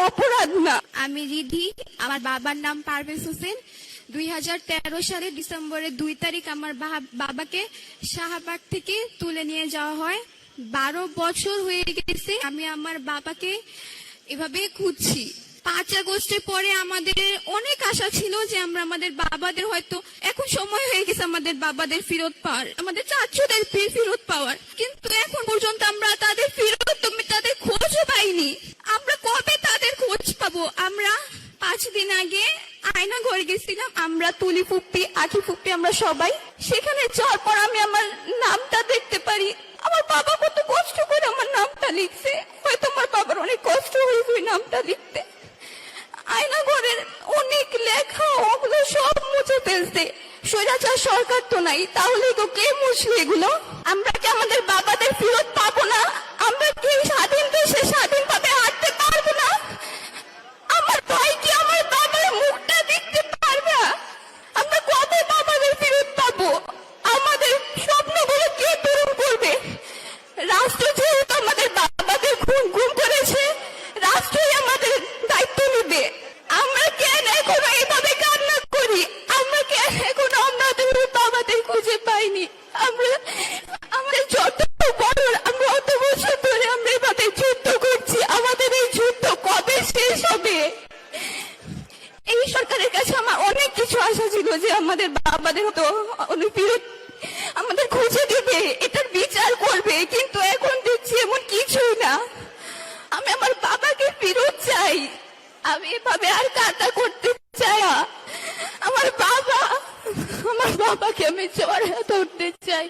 অপরাধ না। আমি রিধি, আমার বাবার নাম পারভেজ হোসেন। 2013 সালের ডিসেম্বরের 2 তারিখ আমার বাবাকে শাহবাগ থেকে তুলে নিয়ে যাওয়া হয়। 12 বছর হয়ে গেছে আমি আমার বাবাকে এভাবে খুঁজছি। 5 আগস্টের পরে আমাদের অনেক আশা ছিল যে আমরা আমাদের বাবাদের হয়তো এখন সময় হয়ে গেছে আমাদের বাবাদের ফেরত পাওয়ার, আমাদের চাচুদের ফেরত পাওয়ার, কিন্তু এখন পর্যন্ত আমরা তাদের তাদের খোঁজও পাইনি। আমরা কবে তাদের খোঁজ পাবো? আমরা 5 দিন আগে আয়না ঘরে গেছিলাম, আমরা তুলি ফুপি, আখি ফুপি, আমরা সবাই। সেখানে যাওয়ার পর আমি আমার নামটা দেখতে পারি। আমার বাবা কত কষ্ট করে আমার নামটা লিখছে, হয়তো আমার বাবার অনেক কষ্ট হয়েছে ওই নামটা লিখতে। আয়না ঘরের অনেক লেখা ওগুলো সব মুছে ফেলছে। স্বৈরাচার সরকার তো নাই, তাহলে তো কে মুছবে এগুলো? আমরা কি আমাদের বাবাদের ফেরত পাবো না? আমরা কি স্বাধীন দেশে স্বাধীনভাবে হাঁটতে পারবো না? আমার ভাই কি আমার বাবার মুখটা দেখতে পারবে? আমরা কবে বাবাদের ফেরত পাবো? আমাদের স্বপ্নগুলো কে পূরণ করবে? রাষ্ট্র যেহেতু আমাদের বাবাদের গুম করেছে, রাষ্ট্রই আমাদের দায়িত্ব নেবে। আমরা কেন এখনো এইভাবে কান্না করি? আমরা কেন এখনো আমাদের বাবাদের খুঁজে পাইনি? আমরা আমাদের যত বড়, আমরা অত বছর ধরে আমরা এভাবে যুদ্ধ করছি, আমাদের এই যুদ্ধ কবে শেষ হবে? এই সরকারের কাছে আমার অনেক কিছু আশা ছিল যে আমাদের বাবাদের তো ফেরত আমাদের খুঁজে দিবে, এটার বিচার করবে, কিন্তু এখন দেখছি এমন কিছুই না। আমি আমার বাবাকে ফেরত চাই। আমি এভাবে আর কান্না করতে চাই না। আমার বাবাকে আমি জড়িয়ে ধরতে চাই।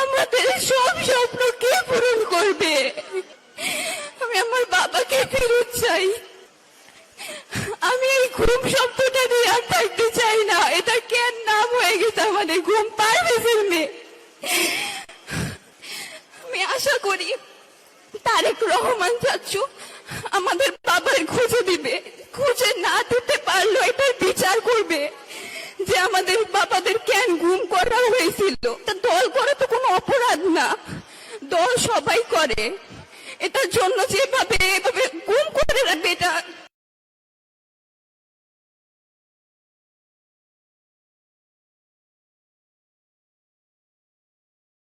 আমাদের সব স্বপ্ন কে পূরণ করবে? আমি আমার বাবাকে ফেরত চাই। আমি এই ঘুম শব্দটা দিয়ে আর থাকতে চাই না। এটা কেন নাম হয়ে গেছে আমাদের ঘুম, পারভেজের মেয়ে। আমি আশা করি তারেক রহমান চাচু আমাদের বাবার খুঁজে দিবে, খুঁজে না দিতে পারলো এটার বিচার করবে যে আমাদের বাবাদের কেন গুম করা হয়েছিল। দল করে তো কোনো অপরাধ না, দল সবাই করে। এটার জন্য যেভাবে